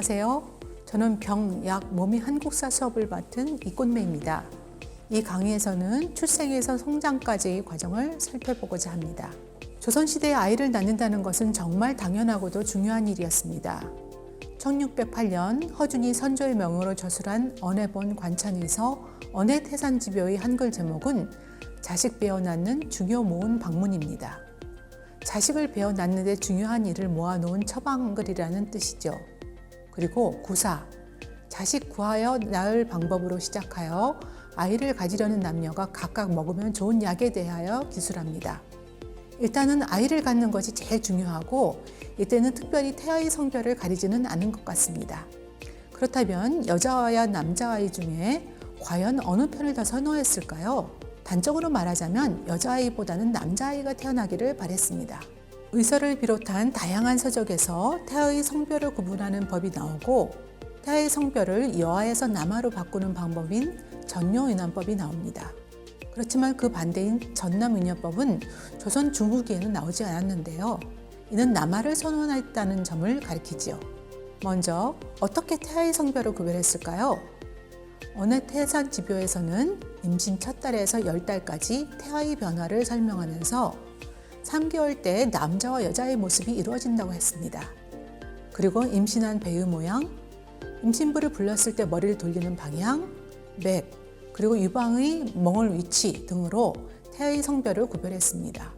안녕하세요. 저는 병, 약, 몸이 한국사 수업을 맡은 이꽃매입니다. 이 강의에서는 출생에서 성장까지의 과정을 살펴보고자 합니다. 조선시대에 아이를 낳는다는 것은 정말 당연하고도 중요한 일이었습니다. 1608년 허준이 선조의 명으로 저술한 언해본 관찬에서 언해태산지묘의 한글 제목은 자식 베어 낳는 중요 모은 방문입니다. 자식을 베어 낳는 데 중요한 일을 모아놓은 처방글이라는 뜻이죠. 그리고 구사, 자식 구하여 낳을 방법으로 시작하여 아이를 가지려는 남녀가 각각 먹으면 좋은 약에 대하여 기술합니다. 일단은 아이를 갖는 것이 제일 중요하고 이때는 특별히 태아의 성별을 가리지는 않은 것 같습니다. 그렇다면 여자아이와 남자아이 중에 과연 어느 편을 더 선호했을까요? 단적으로 말하자면 여자아이보다는 남자아이가 태어나기를 바랬습니다. 의서를 비롯한 다양한 서적에서 태아의 성별을 구분하는 법이 나오고 태아의 성별을 여아에서 남아로 바꾸는 방법인 전요인환법이 나옵니다. 그렇지만 그 반대인 전남인연법은 조선 중후기에는 나오지 않았는데요. 이는 남아를 선호했다는 점을 가리키지요. 먼저 어떻게 태아의 성별을 구별했을까요? 언해태산지묘에서는 임신 첫 달에서 10달까지 태아의 변화를 설명하면서 3개월 때 남자와 여자의 모습이 이루어진다고 했습니다. 그리고 임신한 배의 모양, 임신부를 불렀을 때 머리를 돌리는 방향, 맥, 그리고 유방의 멍울 위치 등으로 태아의 성별을 구별했습니다.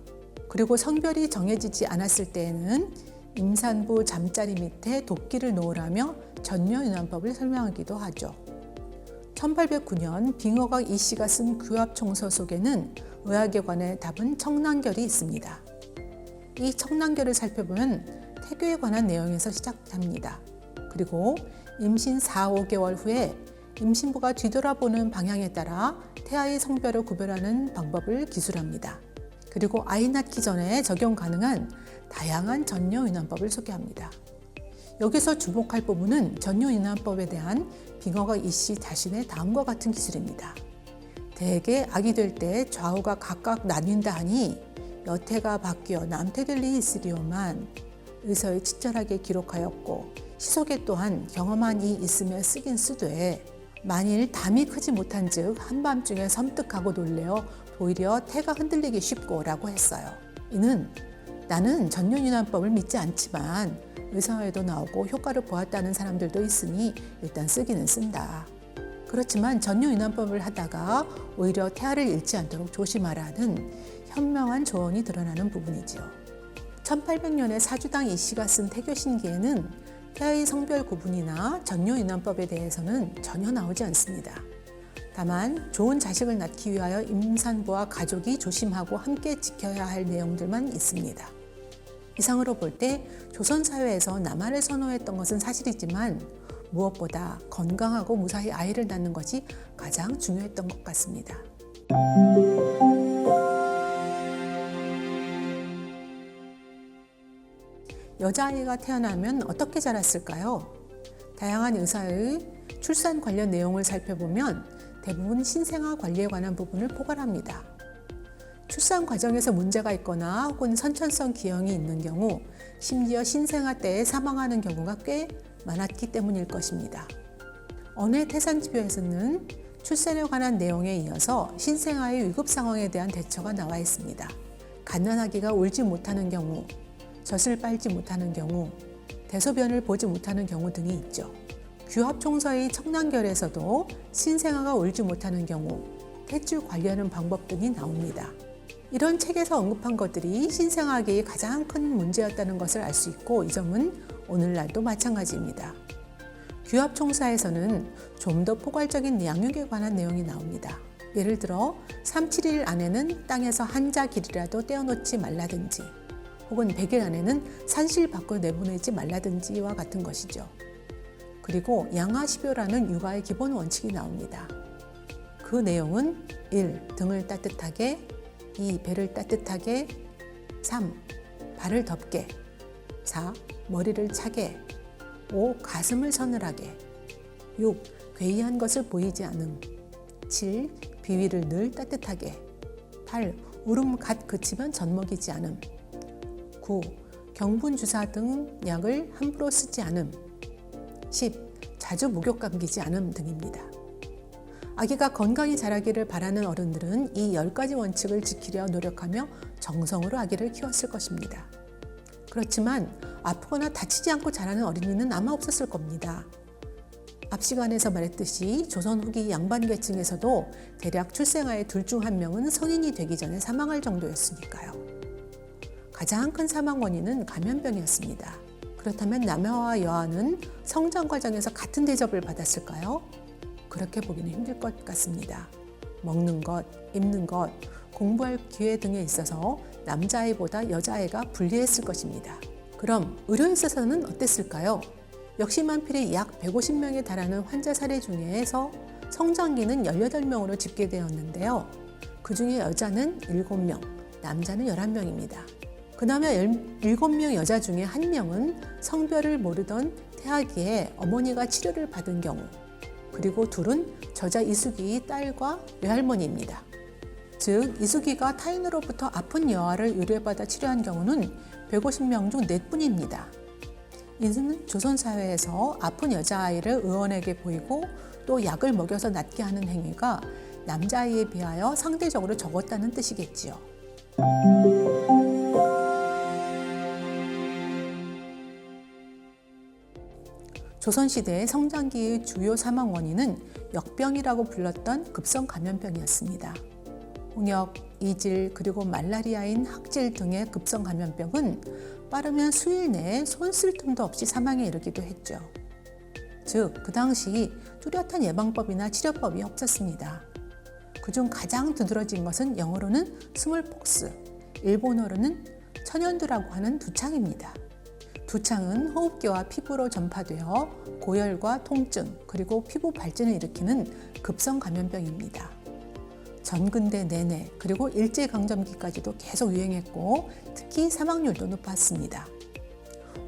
그리고 성별이 정해지지 않았을 때에는 임산부 잠자리 밑에 도끼를 놓으라며 전요인환법을 설명하기도 하죠. 1809년 빙어각 이씨가 쓴 규합총서 속에는 의학에 관해 답은 청난결이 있습니다. 이 청난결을 살펴보면 태교에 관한 내용에서 시작합니다. 그리고 임신 4, 5개월 후에 임신부가 뒤돌아보는 방향에 따라 태아의 성별을 구별하는 방법을 기술합니다. 그리고 아이 낳기 전에 적용 가능한 다양한 전요인환법을 소개합니다. 여기서 주목할 부분은 전요인환법에 대한 빙어각 이씨 자신의 다음과 같은 기술입니다. 대개 아기 될 때 좌우가 각각 나뉜다 하니 여태가 바뀌어 남태될 리 있으리오만 의서에 친절하게 기록하였고 시속에 또한 경험한 이 있으며 쓰긴 쓰되 만일 담이 크지 못한 즉 한밤중에 섬뜩하고 놀래어 오히려 태가 흔들리기 쉽고 라고 했어요. 이는 나는 전요인환법을 믿지 않지만 의사에도 나오고 효과를 보았다는 사람들도 있으니 일단 쓰기는 쓴다. 그렇지만 전요인환법을 하다가 오히려 태아를 잃지 않도록 조심하라는 현명한 조언이 드러나는 부분이지요. 1800년에 사주당 이씨가 쓴 태교신기에는 태아의 성별 구분이나 전요인환법에 대해서는 전혀 나오지 않습니다. 다만 좋은 자식을 낳기 위하여 임산부와 가족이 조심하고 함께 지켜야 할 내용들만 있습니다. 이상으로 볼 때 조선사회에서 남아를 선호했던 것은 사실이지만 무엇보다 건강하고 무사히 아이를 낳는 것이 가장 중요했던 것 같습니다. 여자아이가 태어나면 어떻게 자랐을까요? 다양한 의사의 출산 관련 내용을 살펴보면 대부분 신생아 관리에 관한 부분을 포괄합니다. 출산 과정에서 문제가 있거나 혹은 선천성 기형이 있는 경우 심지어 신생아 때에 사망하는 경우가 꽤 많았기 때문일 것입니다. 언해태산지묘에서는 출산에 관한 내용에 이어서 신생아의 위급 상황에 대한 대처가 나와 있습니다. 갓난아기가 울지 못하는 경우, 젖을 빨지 못하는 경우, 대소변을 보지 못하는 경우 등이 있죠. 규합총서의 청난결에서도 신생아가 울지 못하는 경우 탯줄 관리하는 방법 등이 나옵니다. 이런 책에서 언급한 것들이 신생아계의 가장 큰 문제였다는 것을 알 수 있고 이 점은 오늘날도 마찬가지입니다. 규합총사에서는 좀 더 포괄적인 양육에 관한 내용이 나옵니다. 예를 들어 3, 7일 안에는 땅에서 한 자 길이라도 떼어놓지 말라든지 혹은 100일 안에는 산실 밖으로 내보내지 말라든지와 같은 것이죠. 그리고 양아십요라는 육아의 기본 원칙이 나옵니다. 그 내용은 1. 등을 따뜻하게 2. 배를 따뜻하게 3. 발을 덮게 4. 머리를 차게 5. 가슴을 서늘하게 6. 괴이한 것을 보이지 않음 7. 비위를 늘 따뜻하게 8. 울음 갓 그치면 젖먹이지 않음 9. 경분주사 등 약을 함부로 쓰지 않음 침, 자주 목욕 감기지 않음 등입니다. 아기가 건강히 자라기를 바라는 어른들은 이 10가지 원칙을 지키려 노력하며 정성으로 아기를 키웠을 것입니다. 그렇지만 아프거나 다치지 않고 자라는 어린이는 아마 없었을 겁니다. 앞 시간에서 말했듯이 조선 후기 양반 계층에서도 대략 출생아의 둘 중 한 명은 성인이 되기 전에 사망할 정도였으니까요. 가장 큰 사망 원인은 감염병이었습니다. 그렇다면 남해와 여아는 성장 과정에서 같은 대접을 받았을까요? 그렇게 보기는 힘들 것 같습니다. 먹는 것, 입는 것, 공부할 기회 등에 있어서 남자아이보다 여자아이가 불리했을 것입니다. 그럼 의료에 있어서는 어땠을까요? 역시 만필이 약 150명에 달하는 환자 사례 중에서 성장기는 18명으로 집계되었는데요. 그 중에 여자는 7명, 남자는 11명입니다. 그나마 7명 여자 중에 1명은 성별을 모르던 태아기에 어머니가 치료를 받은 경우, 그리고 둘은 저자 이수기의 딸과 외할머니입니다. 즉 이수기가 타인으로부터 아픈 여아를 의뢰받아 치료한 경우는 150명 중 4분입니다. 이는 조선사회에서 아픈 여자아이를 의원에게 보이고 또 약을 먹여서 낫게 하는 행위가 남자아이에 비하여 상대적으로 적었다는 뜻이겠지요. 조선시대의 성장기의 주요 사망 원인은 역병이라고 불렀던 급성 감염병이었습니다. 홍역, 이질, 그리고 말라리아인 학질 등의 급성 감염병은 빠르면 수일 내에 손 쓸 틈도 없이 사망에 이르기도 했죠. 즉, 그 당시 뚜렷한 예방법이나 치료법이 없었습니다. 그중 가장 두드러진 것은 영어로는 스몰폭스, 일본어로는 천연두라고 하는 두창입니다. 두창은 호흡기와 피부로 전파되어 고열과 통증 그리고 피부 발진을 일으키는 급성 감염병입니다. 전근대 내내 그리고 일제강점기까지도 계속 유행했고 특히 사망률도 높았습니다.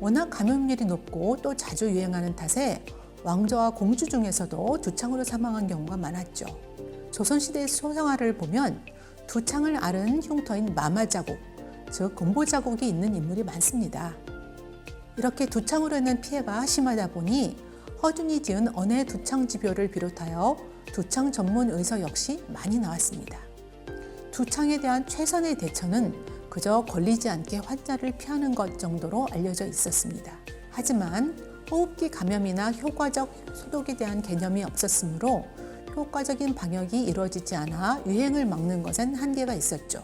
워낙 감염률이 높고 또 자주 유행하는 탓에 왕조와 공주 중에서도 두창으로 사망한 경우가 많았죠. 조선시대의 소생활을 보면 두창을 앓은 흉터인 마마자국, 즉 공보자국이 있는 인물이 많습니다. 이렇게 두창으로 인한 피해가 심하다 보니 허준이 지은 언해 두창지표를 비롯하여 두창 전문 의서 역시 많이 나왔습니다. 두창에 대한 최선의 대처는 그저 걸리지 않게 환자를 피하는 것 정도로 알려져 있었습니다. 하지만 호흡기 감염이나 효과적 소독에 대한 개념이 없었으므로 효과적인 방역이 이루어지지 않아 유행을 막는 것엔 한계가 있었죠.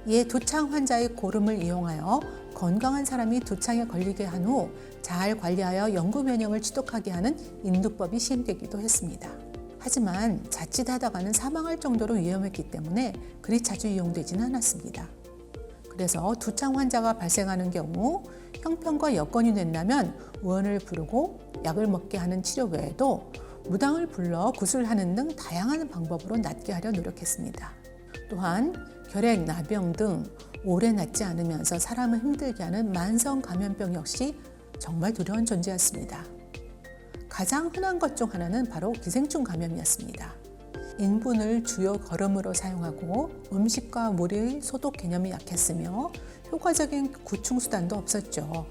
이에 두창 환자의 고름을 이용하여 건강한 사람이 두창에 걸리게 한 후 잘 관리하여 영구 면역을 취득하게 하는 인두법이 시행되기도 했습니다. 하지만 자칫하다가는 사망할 정도로 위험했기 때문에 그리 자주 이용되지는 않았습니다. 그래서 두창 환자가 발생하는 경우 형편과 여건이 된다면 의원을 부르고 약을 먹게 하는 치료 외에도 무당을 불러 구술하는 등 다양한 방법으로 낫게 하려 노력했습니다. 또한 결핵, 나병 등 오래 낫지 않으면서 사람을 힘들게 하는 만성 감염병 역시 정말 두려운 존재였습니다. 가장 흔한 것 중 하나는 바로 기생충 감염이었습니다. 인분을 주요 거름으로 사용하고 음식과 물의 소독 개념이 약했으며 효과적인 구충 수단도 없었죠.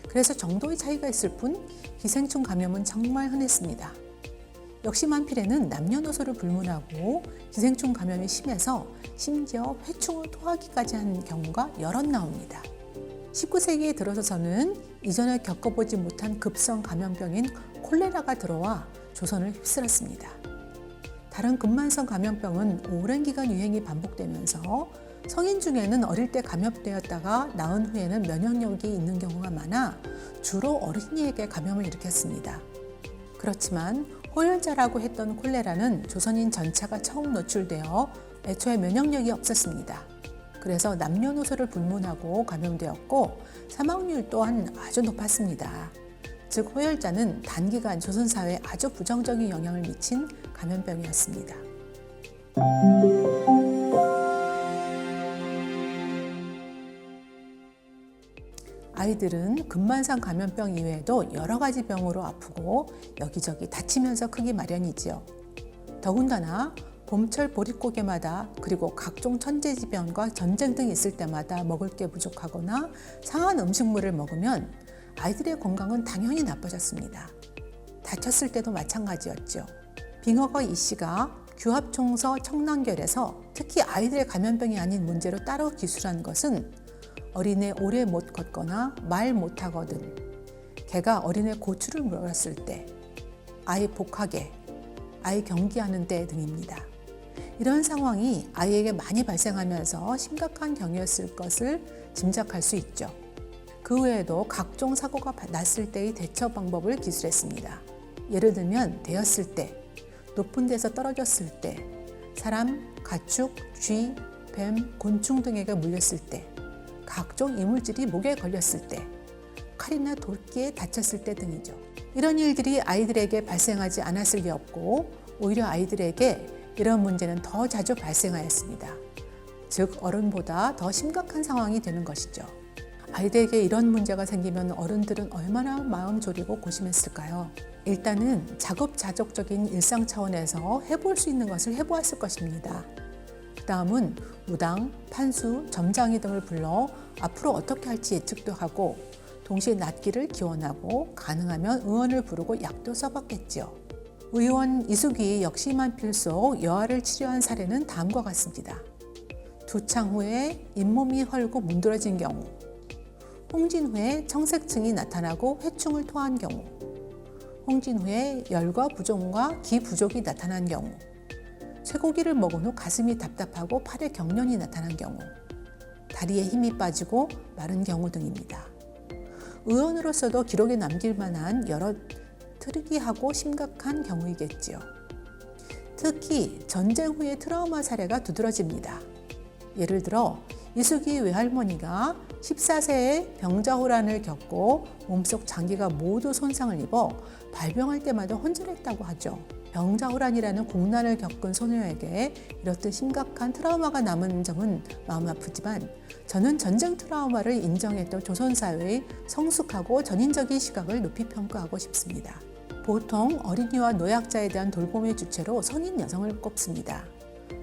그래서 정도의 차이가 있을 뿐 기생충 감염은 정말 흔했습니다. 역시 만필에는 남녀노소를 불문하고 기생충 감염이 심해서 심지어 회충을 토하기까지 한 경우가 여럿 나옵니다. 19세기에 들어서서는 이전에 겪어보지 못한 급성 감염병인 콜레라가 들어와 조선을 휩쓸었습니다. 다른 근만성 감염병은 오랜 기간 유행이 반복되면서 성인 중에는 어릴 때 감염되었다가 나은 후에는 면역력이 있는 경우가 많아 주로 어린이에게 감염을 일으켰습니다. 그렇지만 호열자라고 했던 콜레라는 조선인 전체가 처음 노출되어 애초에 면역력이 없었습니다. 그래서 남녀노소를 불문하고 감염되었고 사망률 또한 아주 높았습니다. 즉 호열자는 단기간 조선사회에 아주 부정적인 영향을 미친 감염병이었습니다. 아이들은 근만성 감염병 이외에도 여러 가지 병으로 아프고 여기저기 다치면서 크기 마련이지요. 더군다나 봄철 보릿고개마다 그리고 각종 천재지변과 전쟁 등이 있을 때마다 먹을 게 부족하거나 상한 음식물을 먹으면 아이들의 건강은 당연히 나빠졌습니다. 다쳤을 때도 마찬가지였죠. 빙어거 이 씨가 규합청소 청란결에서 특히 아이들의 감염병이 아닌 문제로 따로 기술한 것은 어린애 오래 못 걷거나 말 못하거든, 개가 어린애 고추를 물었을 때, 아이 복하게, 아이 경기하는 때 등입니다. 이런 상황이 아이에게 많이 발생하면서 심각한 경우였을 것을 짐작할 수 있죠. 그 외에도 각종 사고가 났을 때의 대처 방법을 기술했습니다. 예를 들면 데였을 때, 높은 데서 떨어졌을 때, 사람, 가축, 쥐, 뱀, 곤충 등에게 물렸을 때, 각종 이물질이 목에 걸렸을 때, 칼이나 돌기에 다쳤을 때 등이죠. 이런 일들이 아이들에게 발생하지 않았을 리 없고 오히려 아이들에게 이런 문제는 더 자주 발생하였습니다. 즉 어른보다 더 심각한 상황이 되는 것이죠. 아이들에게 이런 문제가 생기면 어른들은 얼마나 마음 졸이고 고심했을까요? 일단은 자급자족적인 일상 차원에서 해볼 수 있는 것을 해보았을 것입니다. 그 다음은 무당, 판수, 점장이 등을 불러 앞으로 어떻게 할지 예측도 하고 동시에 낫기를 기원하고 가능하면 의원을 부르고 약도 써봤겠지요. 의원 이수기 역시 만필소 여아를 치료한 사례는 다음과 같습니다. 두창 후에 잇몸이 헐고 문드러진 경우, 홍진 후에 청색증이 나타나고 회충을 토한 경우, 홍진 후에 열과 부종과 기 부족이 나타난 경우, 쇠고기를 먹은 후 가슴이 답답하고 팔에 경련이 나타난 경우, 다리에 힘이 빠지고 마른 경우 등입니다. 의원으로서도 기록에 남길 만한 여러 특이하고 심각한 경우이겠지요. 특히 전쟁 후의 트라우마 사례가 두드러집니다. 예를 들어 이수기 외할머니가 14세에 병자호란을 겪고 몸속 장기가 모두 손상을 입어 발병할 때마다 혼절했다고 하죠. 병자호란이라는 국난을 겪은 소녀에게 이렇듯 심각한 트라우마가 남은 점은 마음 아프지만 저는 전쟁 트라우마를 인정했던 조선사회의 성숙하고 전인적인 시각을 높이 평가하고 싶습니다. 보통 어린이와 노약자에 대한 돌봄의 주체로 성인 여성을 꼽습니다.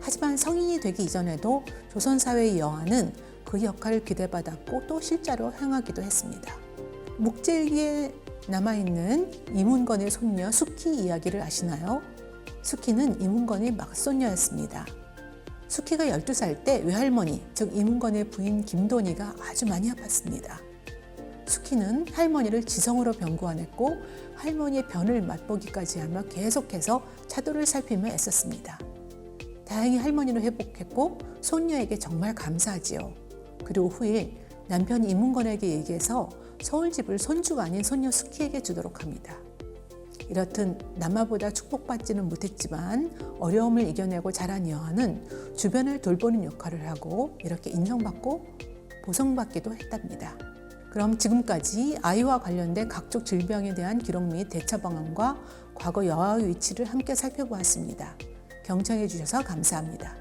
하지만 성인이 되기 이전에도 조선사회의 여아는 그 역할을 기대받았고 또 실제로 행하기도 했습니다. 묵제일기에 남아있는 이문건의 손녀 수키 이야기를 아시나요? 수키는 이문건의 막손녀였습니다. 수키가 12살 때 외할머니, 즉 이문건의 부인 김돈이가 아주 많이 아팠습니다. 수키는 할머니를 지성으로 병고안했고 할머니의 변을 맛보기까지 하며 계속해서 차도를 살피며 애썼습니다. 다행히 할머니를 회복했고 손녀에게 정말 감사하지요. 그리고 후일 남편 이문건에게 얘기해서 서울집을 손주가 아닌 손녀 수키에게 주도록 합니다. 이렇듯 남아보다 축복받지는 못했지만 어려움을 이겨내고 자란 여아는 주변을 돌보는 역할을 하고 이렇게 인정받고 보상받기도 했답니다. 그럼 지금까지 아이와 관련된 각종 질병에 대한 기록 및 대처 방안과 과거 여아의 위치를 함께 살펴보았습니다. 경청해 주셔서 감사합니다.